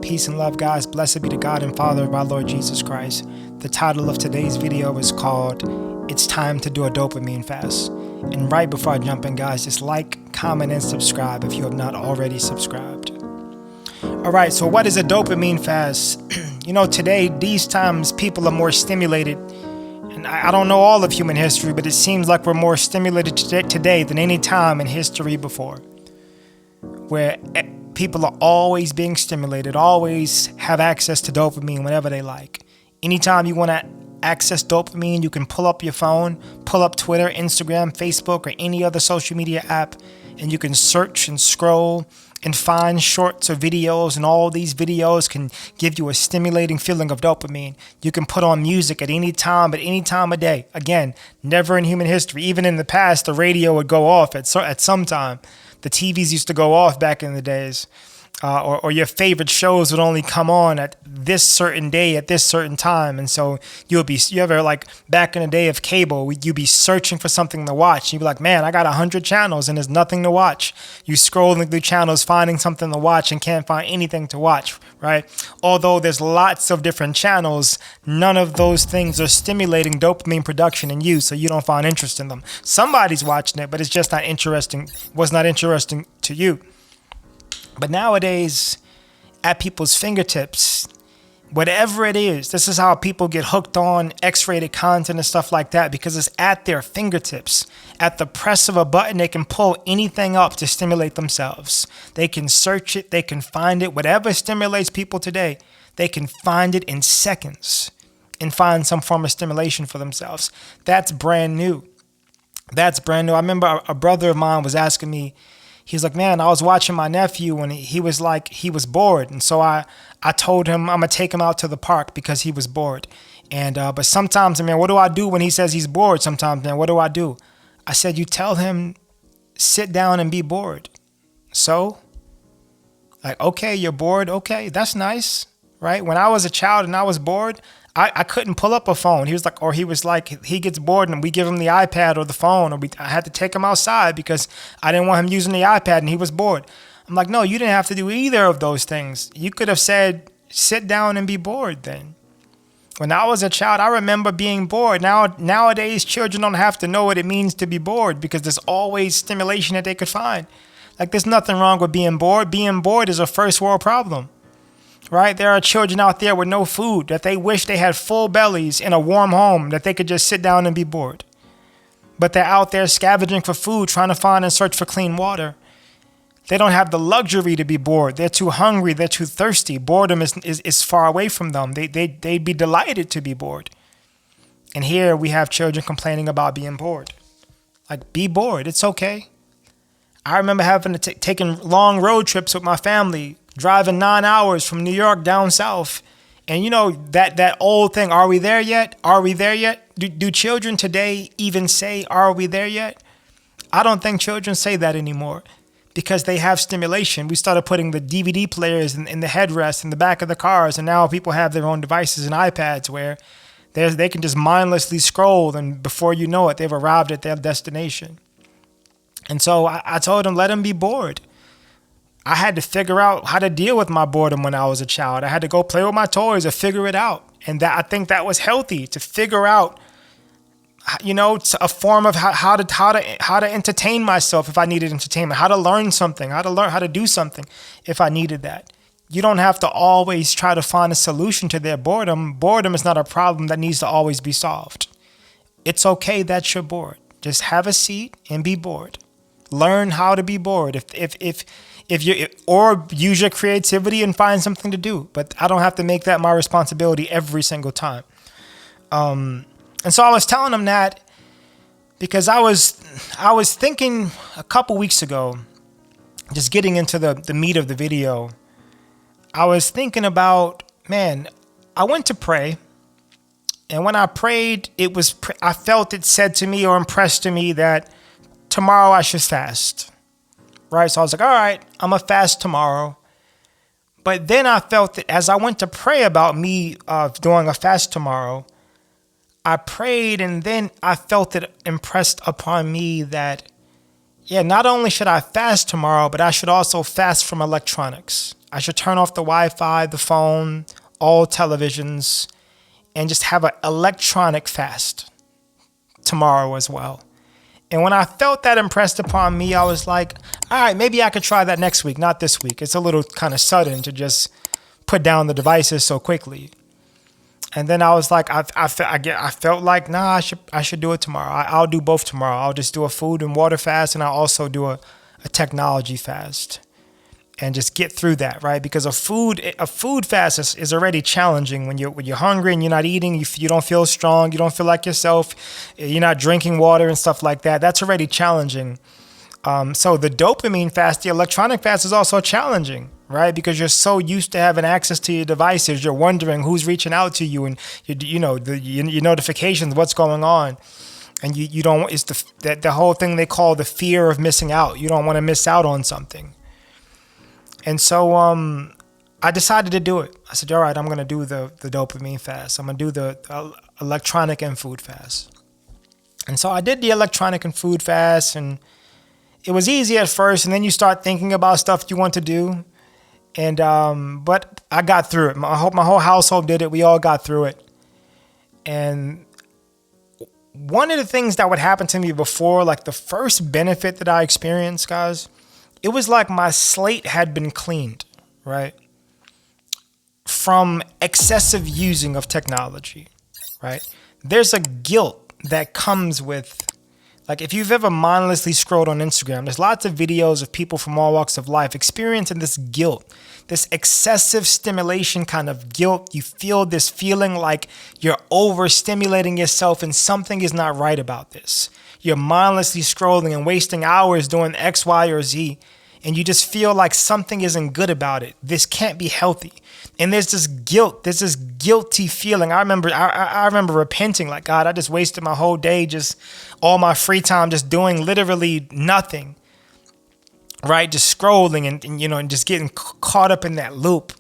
Peace and love, guys. Blessed be the God and Father of our Lord Jesus Christ. The title of today's video is called, It's Time to Do a Dopamine Fast. And right before I jump in, guys, just like, comment, and subscribe if you have not already subscribed. Alright, so what is a dopamine fast? Today, these times, people are more stimulated. And I don't know all of human history, but it seems like we're more stimulated today than any time in history before. Where people are always being stimulated, always have access to dopamine whenever they like. Anytime you want to access dopamine, you can pull up your phone, pull up Twitter, Instagram, Facebook, or any other social media app, and you can search and scroll and find shorts or videos, and all these videos can give you a stimulating feeling of dopamine. You can put on music at any time of day. Again, never in human history. Even in the past, the radio would go off at some time. The TVs used to go off back in the days. Or your favorite shows would only come on at this certain day at this certain time. And so you ever like back in the day of cable, you'd be searching for something to watch. You'd be like, man, I got 100 channels and there's nothing to watch. You scrolling through channels, finding something to watch and can't find anything to watch, right? Although there's lots of different channels, none of those things are stimulating dopamine production in you, so you don't find interest in them. Somebody's watching it, but it's just not interesting, was not interesting to you. But nowadays, at people's fingertips, whatever it is, this is how people get hooked on X-rated content and stuff like that, because it's at their fingertips. At the press of a button, they can pull anything up to stimulate themselves. They can search it, they can find it. Whatever stimulates people today, they can find it in seconds and find some form of stimulation for themselves. That's brand new. That's brand new. I remember a brother of mine was asking me, he was like, man, I was watching my nephew and he was bored. And so I told him I'm going to take him out to the park because he was bored. And but sometimes, man, what do I do when he says he's bored? Sometimes, man, what do I do? I said, you tell him, sit down and be bored. So, like, okay, you're bored. Okay, that's nice, right? When I was a child and I was bored, I couldn't pull up a phone. He was like, he gets bored and we give him the iPad or the phone, or I had to take him outside because I didn't want him using the iPad and he was bored. I'm like, no, you didn't have to do either of those things. You could have said, sit down and be bored then. When I was a child, I remember being bored. Nowadays, children don't have to know what it means to be bored because there's always stimulation that they could find. Like, there's nothing wrong with being bored. Being bored is a first world problem. Right? There are children out there with no food that they wish they had full bellies in a warm home that they could just sit down and be bored. But they're out there scavenging for food, trying to find and search for clean water. They don't have the luxury to be bored. They're too hungry. They're too thirsty. Boredom is far away from them. They'd be delighted to be bored. And here we have children complaining about being bored. Like, be bored. It's okay. I remember having to taking long road trips with my family, driving 9 hours from New York down south. And that old thing, are we there yet? Are we there yet? Do children today even say, are we there yet? I don't think children say that anymore because they have stimulation. We started putting the DVD players in the headrest in the back of the cars, and now people have their own devices and iPads where they can just mindlessly scroll, and before you know it, they've arrived at their destination. And so I told them, let them be bored. I had to figure out how to deal with my boredom when I was a child. I had to go play with my toys or figure it out. And I think that was healthy, to figure out, a form of how to entertain myself if I needed entertainment, how to learn something, how to do something if I needed that. You don't have to always try to find a solution to their boredom. Boredom is not a problem that needs to always be solved. It's okay that you're bored. Just have a seat and be bored. Learn how to be bored. Or use your creativity and find something to do. But I don't have to make that my responsibility every single time. And so I was telling them that because I was thinking a couple weeks ago, just getting into the meat of the video, I was thinking about, man, I went to pray. And when I prayed, I felt it said to me or impressed to me that tomorrow I should fast. Right? So I was like, all right, I'm going to fast tomorrow. But then I felt that as I went to pray about me doing a fast tomorrow, I prayed and then I felt it impressed upon me that yeah, not only should I fast tomorrow, but I should also fast from electronics. I should turn off the Wi-Fi, the phone, all televisions, and just have an electronic fast tomorrow as well. And when I felt that impressed upon me, I was like, all right, maybe I could try that next week, not this week. It's a little kind of sudden to just put down the devices so quickly. And then I was like, I felt like, nah, I should do it tomorrow. I'll do both tomorrow. I'll just do a food and water fast, and I'll also do a technology fast, and just get through that, right? Because a food fast is already challenging when you're hungry and you're not eating. You don't feel strong. You don't feel like yourself. You're not drinking water and stuff like that. That's already challenging. So the dopamine fast, the electronic fast, is also challenging, right? Because you're so used to having access to your devices, you're wondering who's reaching out to you, and your notifications, what's going on, and you don't. It's the whole thing they call the fear of missing out. You don't want to miss out on something, and so I decided to do it. I said, all right, I'm going to do the dopamine fast. I'm going to do the electronic and food fast, and so I did the electronic and food fast, and it was easy at first, and then you start thinking about stuff you want to do. And but I got through it. My whole household did it. We all got through it. And one of the things that would happen to me before, like the first benefit that I experienced, guys, it was like my slate had been cleaned, right? From excessive using of technology, right? There's a guilt that comes with, like, if you've ever mindlessly scrolled on Instagram, there's lots of videos of people from all walks of life experiencing this guilt, this excessive stimulation kind of guilt. You feel this feeling like you're overstimulating yourself and something is not right about this. You're mindlessly scrolling and wasting hours doing X, Y, or Z, and you just feel like something isn't good about it. This can't be healthy. And there's this guilt, there's this guilty feeling. I remember repenting, like, God, I just wasted my whole day, just all my free time, just doing literally nothing, right? Just scrolling and just getting caught up in that loop.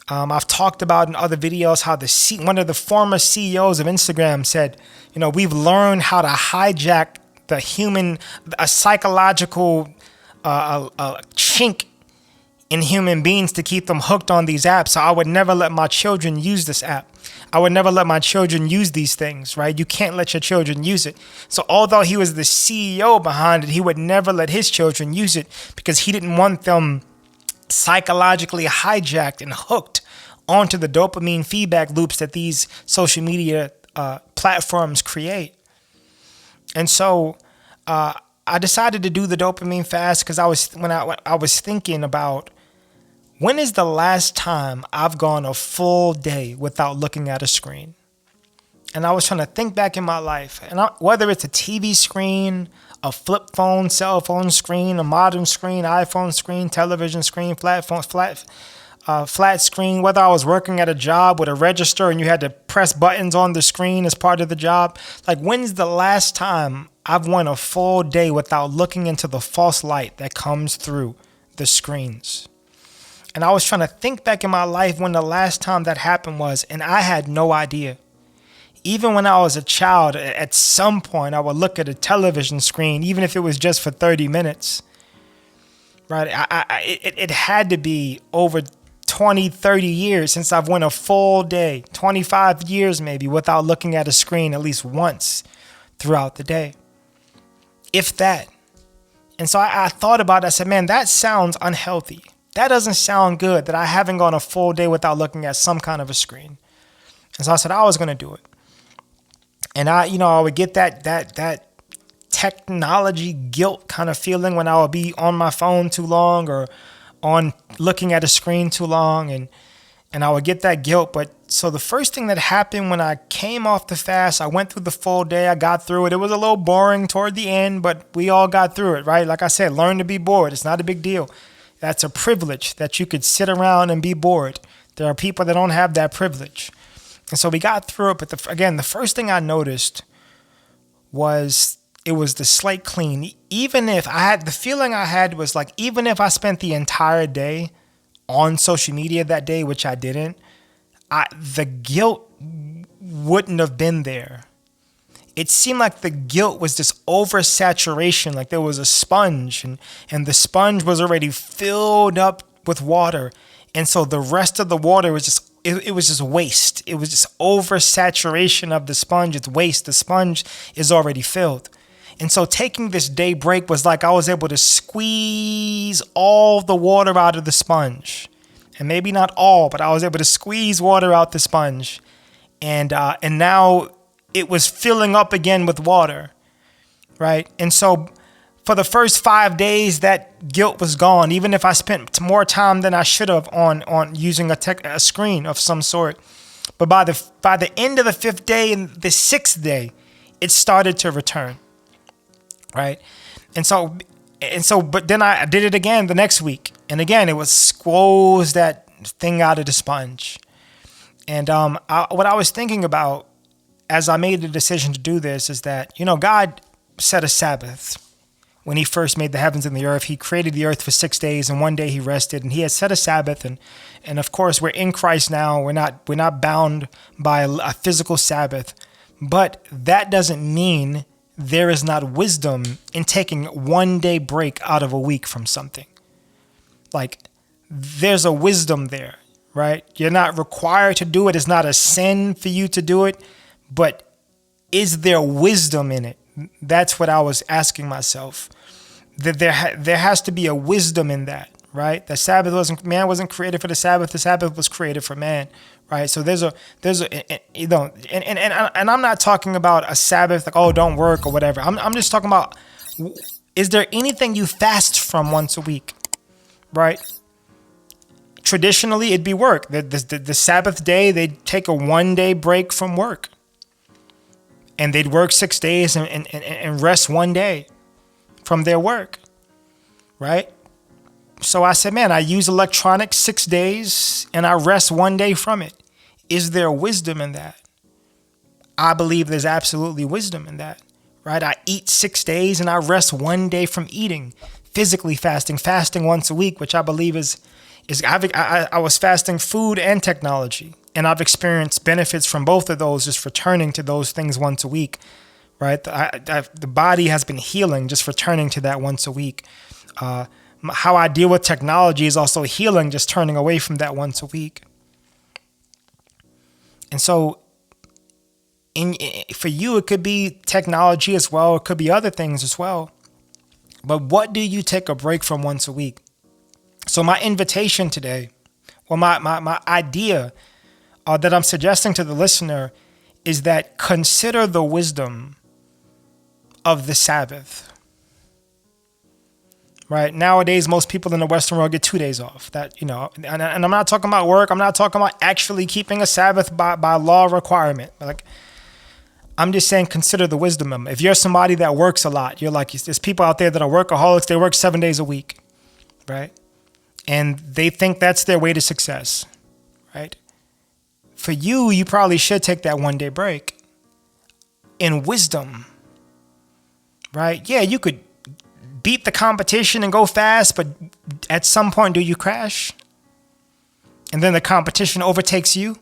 I've talked about in other videos how one of the former CEOs of Instagram said, we've learned how to hijack a psychological chink in human beings to keep them hooked on these apps. So I would never let my children use this app. I would never let my children use these things, right? You can't let your children use it. So although he was the CEO behind it, he would never let his children use it because he didn't want them psychologically hijacked and hooked onto the dopamine feedback loops that these social media platforms create. And so I decided to do the dopamine fast because I was thinking about, when is the last time I've gone a full day without looking at a screen? And I was trying to think back in my life, and whether it's a TV screen, a flip phone, cell phone screen, a modern screen, iPhone screen, television screen, flat screen, whether I was working at a job with a register and you had to press buttons on the screen as part of the job. Like, when's the last time I've went a full day without looking into the false light that comes through the screens? And I was trying to think back in my life when the last time that happened was, and I had no idea. Even when I was a child, at some point I would look at a television screen, even if it was just for 30 minutes, right? It had to be over 20, 30 years since I've went a full day, 25 years maybe, without looking at a screen at least once throughout the day, if that. And so I thought about it. I said, man, that sounds unhealthy. That doesn't sound good, that I haven't gone a full day without looking at some kind of a screen. And so I said I was going to do it. And I would get that technology guilt kind of feeling when I would be on my phone too long or on looking at a screen too long, and I would get that guilt. But so the first thing that happened when I came off the fast, I went through the full day, I got through it. It was a little boring toward the end, but we all got through it, right? Like I said, learn to be bored. It's not a big deal. That's a privilege that you could sit around and be bored. There are people that don't have that privilege. And so we got through it. But the first thing I noticed was it was the slate clean. Even if the feeling I had was like, even if I spent the entire day on social media that day, which I didn't, the guilt wouldn't have been there. it seemed like the guilt was this oversaturation, like there was a sponge and the sponge was already filled up with water. And so the rest of the water was just, it was just waste. It was just oversaturation of the sponge. It's waste. The sponge is already filled. And so taking this day break was like I was able to squeeze all the water out of the sponge. And maybe not all, but I was able to squeeze water out the sponge. And now it was filling up again with water, right? And so for the first 5 days, that guilt was gone, even if I spent more time than I should have on using a screen of some sort. But by the end of the 5th day and the 6th day, it started to return, right? And so, but then I did it again the next week, and again it was squoze that thing out of the sponge. And what I was thinking about as I made the decision to do this is that, God set a Sabbath. When he first made the heavens and the earth, he created the earth for 6 days, and one day he rested, and he had set a Sabbath. And of course, we're in Christ now. We're not bound by a physical Sabbath, but that doesn't mean there is not wisdom in taking 1 day break out of a week from something. Like, there's a wisdom there, right? You're not required to do it. It's not a sin for you to do it, but is there wisdom in it? That's what I was asking myself. That there has to be a wisdom in that, right? The Sabbath man wasn't created for the Sabbath. The Sabbath was created for man, right? So there's a and I'm not talking about a Sabbath like, oh, don't work or whatever. I'm just talking about, is there anything you fast from once a week, right? Traditionally, it'd be work. The Sabbath day, they'd take a 1 day break from work. And they'd work 6 days and rest 1 day from their work, right? So I said, man, I use electronics 6 days and I rest 1 day from it. Is there wisdom in that? I believe there's absolutely wisdom in that, right? I eat 6 days and I rest 1 day from eating, physically fasting once a week, which I believe I was fasting food and technology. And I've experienced benefits from both of those, just returning to those things once a week, right? The body has been healing, just returning to that once a week. How I deal with technology is also healing, just turning away from that once a week. And so for you, it could be technology as well. It could be other things as well. But what do you take a break from once a week? So my invitation today, or my idea that I'm suggesting to the listener is that consider the wisdom of the Sabbath. Right? Nowadays, most people in the Western world get 2 days off. And I'm not talking about work. I'm not talking about actually keeping a Sabbath by law requirement. Like, I'm just saying, consider the wisdom of it. If you're somebody that works a lot, you're like, there's people out there that are workaholics. They work 7 days a week, right? And they think that's their way to success, right? For you, you probably should take that 1 day break in wisdom, right? Yeah, you could beat the competition and go fast, but at some point, do you crash? And then the competition overtakes you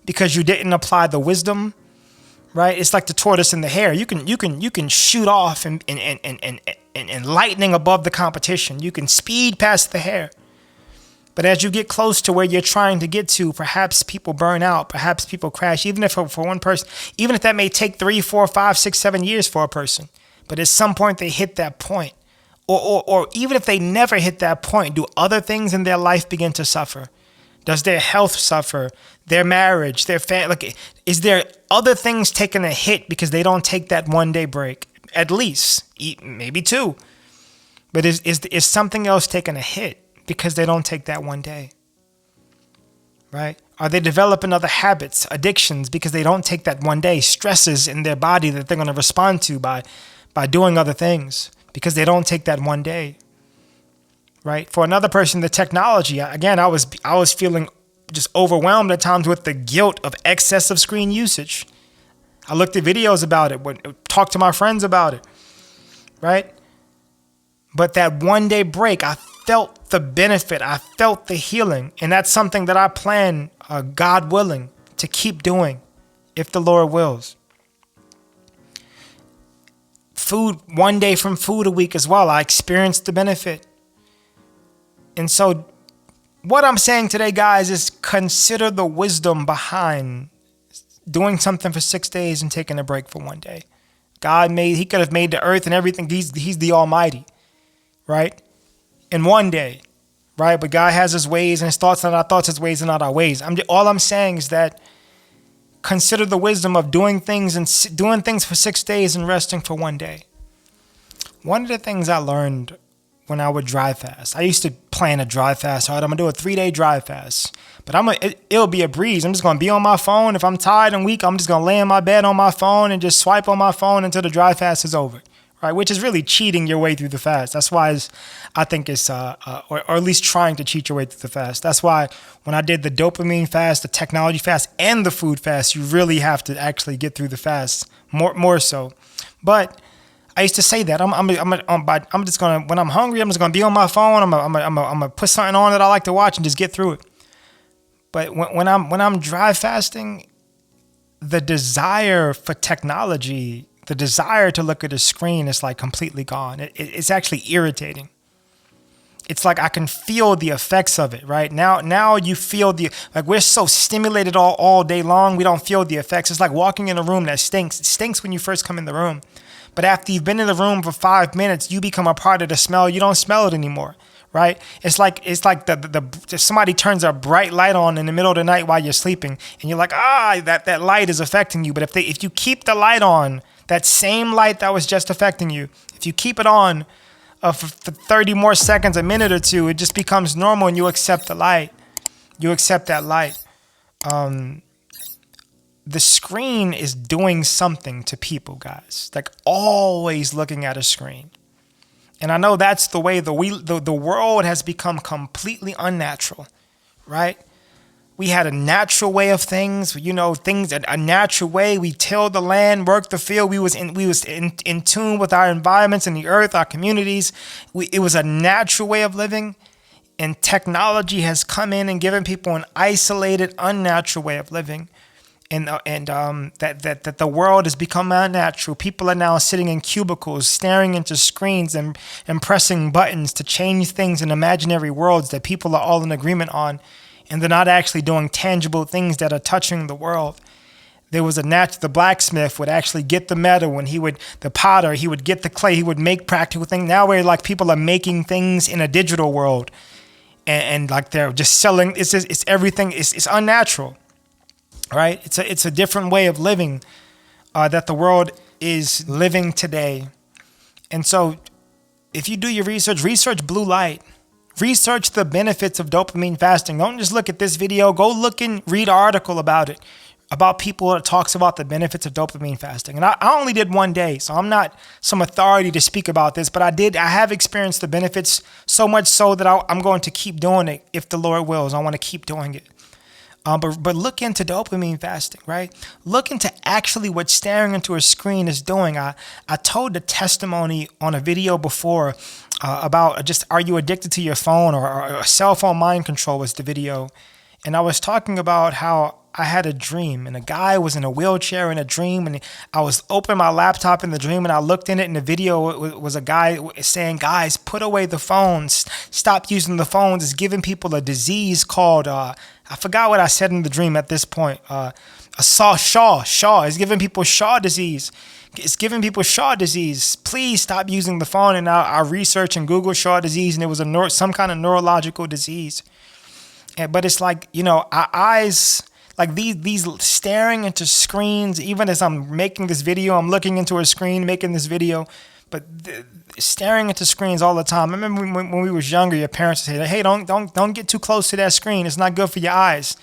because you didn't apply the wisdom, right? It's like the tortoise and the hare. You can shoot off and lightning above the competition. You can speed past the hare. But as you get close to where you're trying to get to, perhaps people burn out, perhaps people crash, even if for one person, even if that may take 3, 4, 5, 6, 7 years for a person. But at some point they hit that point. Or even if they never hit that point, do other things in their life begin to suffer? Does their health suffer? Their marriage, their family? Is there other things taking a hit because they don't take that 1 day break? At least, maybe 2. But is something else taking a hit because they don't take that 1 day, right? Are they developing other habits, addictions, because they don't take that 1 day, stresses in their body that they're going to respond to by doing other things because they don't take that 1 day, right? For another person, the technology, again, I was feeling just overwhelmed at times with the guilt of excessive screen usage. I looked at videos about it, talked to my friends about it, right? But that 1 day break, I felt the benefit. I felt the healing. And that's something that I plan, God willing, to keep doing if the Lord wills. food, 1 day from food a week as well. I experienced the benefit. And so what I'm saying today, guys, is consider the wisdom behind doing something for 6 days and taking a break for 1 day. He could have made the earth and everything. He's the Almighty, right? In 1 day, right? But God has his ways, and his thoughts are not our thoughts, his ways are not our ways. All I'm saying is that consider the wisdom of doing things for 6 days and resting for 1 day. One of the things I learned when I would dry fast, I used to plan a dry fast. All right, I'm gonna do a 3-day dry fast, but it'll be a breeze. I'm just gonna be on my phone. If I'm tired and weak, I'm just gonna lay in my bed on my phone and just swipe on my phone until the dry fast is over, right? Which is really cheating your way through the fast. That's why I think it's, or at least trying to cheat your way through the fast. That's why when I did the dopamine fast, the technology fast, and the food fast, you really have to actually get through the fast more so. But I used to say that I'm just gonna, when I'm hungry, I'm just gonna be on my phone. I'm gonna put something on that I like to watch and just get through it. But when I'm dry fasting, the desire for technology, the desire to look at a screen is like completely gone. It's actually irritating. It's like I can feel the effects of it, right? Now you feel like we're so stimulated all day long, we don't feel the effects. It's like walking in a room that stinks. It stinks when you first come in the room. But after you've been in the room for 5 minutes, you become a part of the smell. You don't smell it anymore, right? It's like somebody turns a bright light on in the middle of the night while you're sleeping, and you're like, that light is affecting you. But if you keep the light on, that same light that was just affecting you, if you keep it on for 30 more seconds, a minute or two, it just becomes normal, and you accept the light. You accept that light. The screen is doing something to people, guys. Like always looking at a screen. And I know that's the way the world has become completely unnatural, right? We had a natural way of things, a natural way. We tilled the land, worked the field. We was in tune with our environments and the earth, our communities. It was a natural way of living. And technology has come in and given people an isolated, unnatural way of living. And that the world has become unnatural. People are now sitting in cubicles, staring into screens and pressing buttons to change things in imaginary worlds that people are all in agreement on. And they're not actually doing tangible things that are touching the world. There was the blacksmith would actually get the metal, and the potter, he would get the clay, he would make practical things. Now we're like people are making things in a digital world. And like they're just selling, it's everything, it's unnatural. Right? It's a different way of living that the world is living today. And so if you do your research blue light. Research the benefits of dopamine fasting. Don't just look at this video. Go look and read an article about it, about people that talks about the benefits of dopamine fasting. And I only did 1 day, so I'm not some authority to speak about this, but I have experienced the benefits so much so that I'm going to keep doing it if the Lord wills. I want to keep doing it. But look into dopamine fasting, right? Look into actually what staring into a screen is doing. I told the testimony on a video before about just, are you addicted to your phone, or cell phone mind control was the video. And I was talking about how I had a dream, and a guy was in a wheelchair in a dream, and I was opening my laptop in the dream, and I looked in it, and the video was a guy saying, guys, put away the phones, stop using the phones. It's giving people a disease called, I forgot what I said in the dream at this point, Shaw. It's giving people Shaw disease. It's giving people Shaw disease. Please stop using the phone. And I researched and Googled Shaw disease, and it was some kind of neurological disease. But it's like, our eyes, like these staring into screens, even as I'm making this video, I'm looking into a screen, making this video, but staring into screens all the time. I remember when we was younger, your parents would say, hey, don't get too close to that screen. It's not good for your eyes,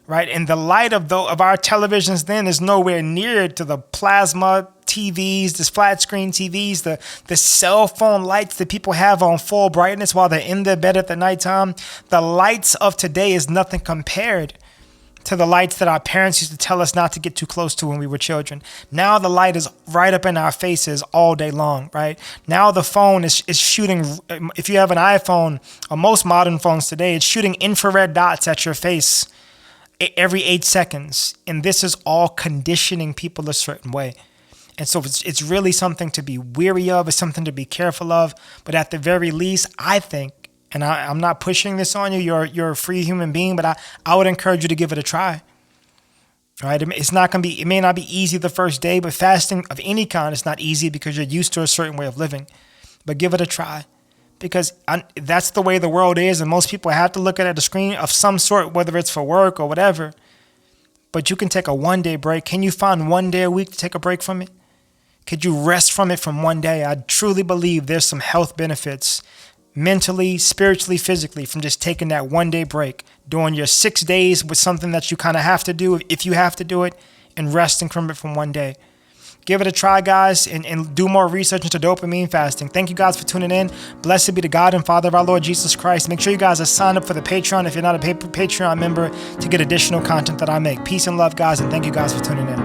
right? And the light of our televisions then is nowhere near to the plasma TVs, the flat screen TVs, the cell phone lights that people have on full brightness while they're in their bed at the nighttime. The lights of today is nothing compared to the lights that our parents used to tell us not to get too close to when we were children. Now the light is right up in our faces all day long, right? Now the phone is shooting, if you have an iPhone, or most modern phones today, it's shooting infrared dots at your face every 8 seconds. And this is all conditioning people a certain way. And so it's really something to be weary of. It's something to be careful of. But at the very least, I think, and I'm not pushing this on you, you're a free human being, but I would encourage you to give it a try. Right? It's not going to be, it may not be easy the first day, but fasting of any kind is not easy because you're used to a certain way of living. But give it a try, because that's the way the world is. And most people have to look at a screen of some sort, whether it's for work or whatever. But you can take a 1 day break. Can you find 1 day a week to take a break from it? Could you rest from it from 1 day? I truly believe there's some health benefits, mentally, spiritually, physically, from just taking that 1 day break, doing your 6 days with something that you kind of have to do if you have to do it, and resting from it from 1 day. Give it a try, guys, and do more research into dopamine fasting. Thank you guys for tuning in. Blessed be the God and Father of our Lord Jesus Christ. Make sure you guys are signed up for the Patreon if you're not a Patreon member to get additional content that I make. Peace and love, guys, and thank you guys for tuning in.